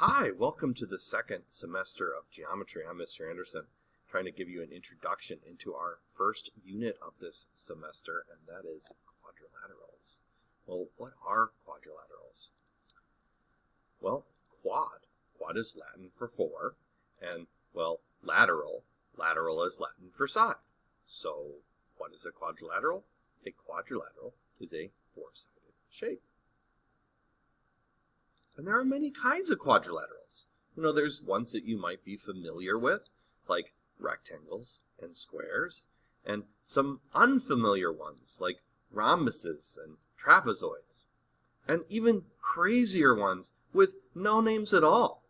Hi, welcome to the second semester of geometry. I'm Mr. Anderson, trying to give you an introduction into our first unit of this semester, and that is quadrilaterals. Well, what are quadrilaterals? Well, quad. Quad is Latin for four, and, well, lateral. Lateral is Latin for side. So, what is a quadrilateral? A quadrilateral is a four-sided shape. And there are many kinds of quadrilaterals. There's ones that you might be familiar with, like rectangles and squares, and some unfamiliar ones, like rhombuses and trapezoids, and even crazier ones with no names at all.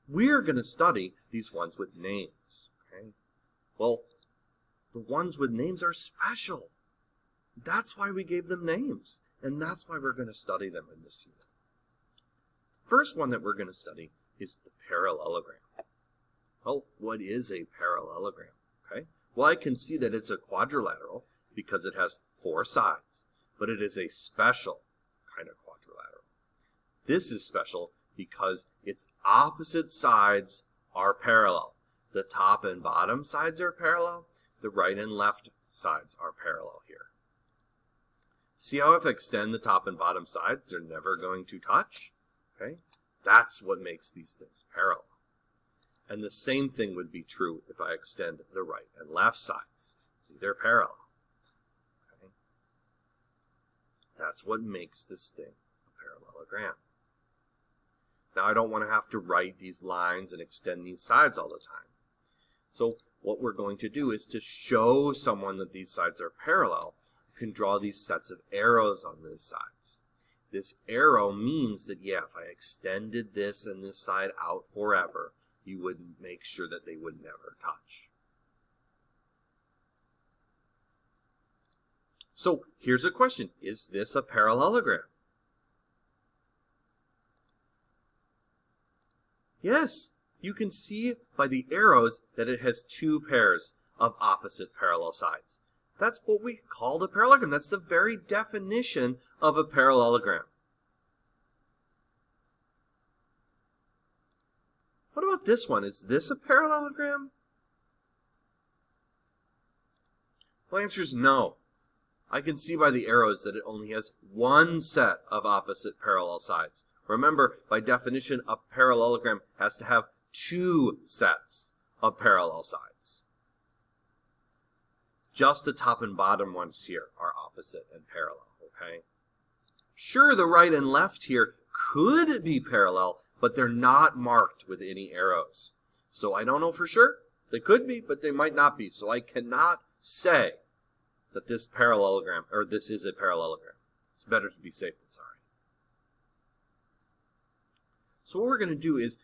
We're going to study these ones with names. Okay? Well, the ones with names are special. That's why we gave them names. And that's why we're going to study them in this unit. The first one that we're going to study is the parallelogram. Well, what is a parallelogram? Okay. Well, I can see that it's a quadrilateral because it has four sides, but it is a special kind of quadrilateral. This is special because its opposite sides are parallel. The top and bottom sides are parallel. The right and left sides are parallel here. See how if I extend the top and bottom sides, they're never going to touch? Okay? That's what makes these things parallel. And the same thing would be true if I extend the right and left sides. See, they're parallel. Okay? That's what makes this thing a parallelogram. Now, I don't want to have to write these lines and extend these sides all the time. So what we're going to do is to show someone that these sides are parallel, can draw these sets of arrows on these sides. This arrow means that, if I extended this and this side out forever, you would make sure that they would never touch. So here's a question. Is this a parallelogram? Yes, you can see by the arrows that it has two pairs of opposite parallel sides. That's what we call a parallelogram. That's the very definition of a parallelogram. What about this one? Is this a parallelogram? Well, the answer is no. I can see by the arrows that it only has one set of opposite parallel sides. Remember, by definition, a parallelogram has to have two sets of parallel sides. Just the top and bottom ones here are opposite and parallel, okay? Sure, the right and left here could be parallel, but they're not marked with any arrows. So I don't know for sure. They could be, but they might not be. So I cannot say that this parallelogram, or this is a parallelogram. It's better to be safe than sorry. So what we're going to do is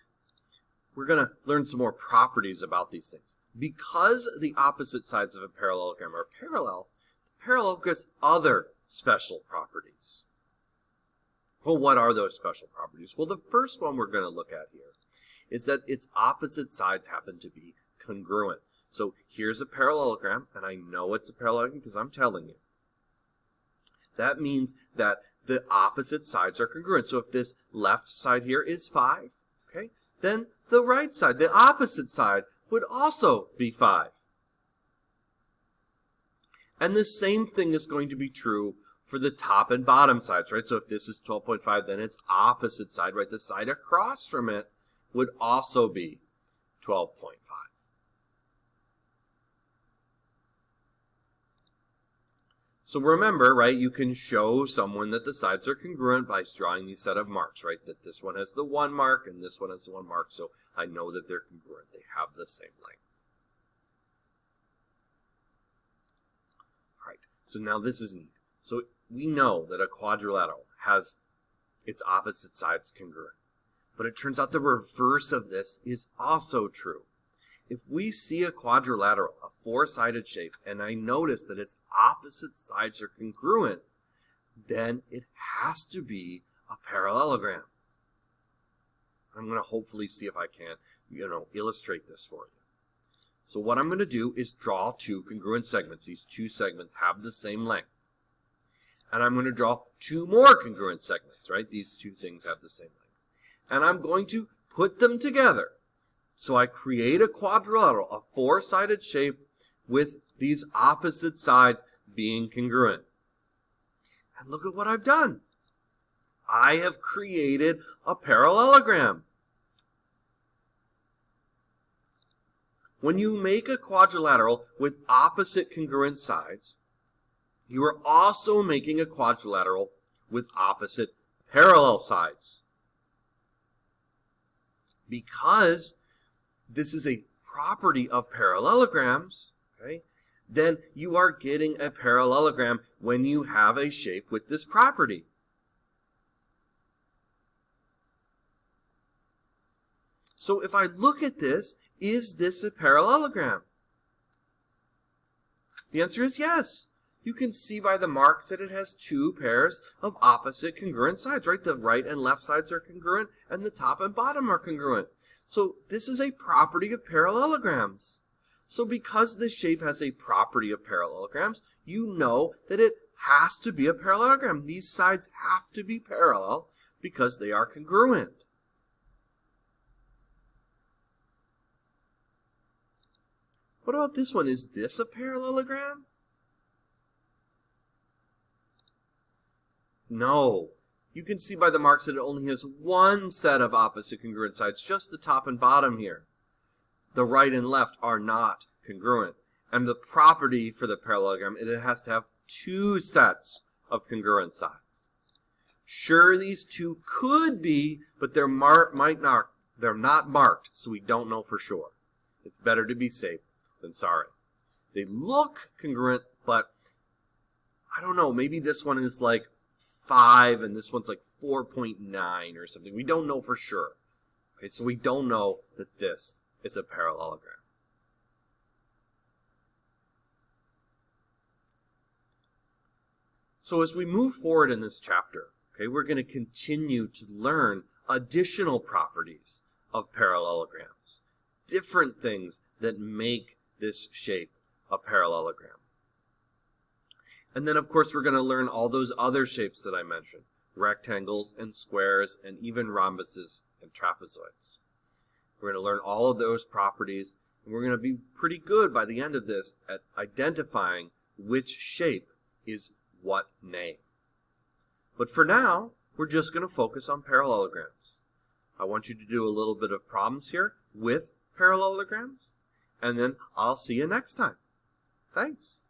we're going to learn some more properties about these things. Because the opposite sides of a parallelogram are parallel, the parallel gets other special properties. Well, what are those special properties? Well, the first one we're going to look at here is that its opposite sides happen to be congruent. So here's a parallelogram, and I know it's a parallelogram because I'm telling you. That means that the opposite sides are congruent. So if this left side here is 5, okay, then the right side, the opposite side, would also be 5. And the same thing is going to be true for the top and bottom sides, right? So if this is 12.5, then its opposite side, right, the side across from it, would also be 12.5. So remember, right, you can show someone that the sides are congruent by drawing these set of marks, right? That this one has the 1 mark and this one has the 1 mark, so I know that they're congruent. They have the same length. All right, so now this is neat. So we know that a quadrilateral has its opposite sides congruent. But it turns out the reverse of this is also true. If we see a quadrilateral, a four-sided shape, and I notice that its opposite sides are congruent, then it has to be a parallelogram. I'm going to hopefully see if I can, illustrate this for you. So what I'm going to do is draw two congruent segments. These two segments have the same length. And I'm going to draw two more congruent segments, right? These two things have the same length. And I'm going to put them together. So I create a quadrilateral, a four-sided shape with these opposite sides being congruent. And look at what I've done. I have created a parallelogram. When you make a quadrilateral with opposite congruent sides, you are also making a quadrilateral with opposite parallel sides. Because this is a property of parallelograms, okay, then you are getting a parallelogram when you have a shape with this property. So if I look at this, is this a parallelogram? The answer is yes. You can see by the marks that it has two pairs of opposite congruent sides, right? The right and left sides are congruent, and the top and bottom are congruent. So this is a property of parallelograms. So because this shape has a property of parallelograms, you know that it has to be a parallelogram. These sides have to be parallel because they are congruent. What about this one? Is this a parallelogram? No. You can see by the marks that it only has one set of opposite congruent sides, just the top and bottom here. The right and left are not congruent. And the property for the parallelogram, it has to have two sets of congruent sides. Sure, these two could be, but they're not marked, so we don't know for sure. It's better to be safe than sorry. They look congruent, but I don't know, maybe this one is like 5 and this one's like 4.9 or something. We don't know for sure. Okay, so we don't know that this is a parallelogram. So as we move forward in this chapter, okay, we're going to continue to learn additional properties of parallelograms, different things that make this shape a parallelogram. And then, of course, we're going to learn all those other shapes that I mentioned, rectangles and squares and even rhombuses and trapezoids. We're going to learn all of those properties, and we're going to be pretty good by the end of this at identifying which shape is what name. But for now, we're just going to focus on parallelograms. I want you to do a little bit of problems here with parallelograms, and then I'll see you next time. Thanks.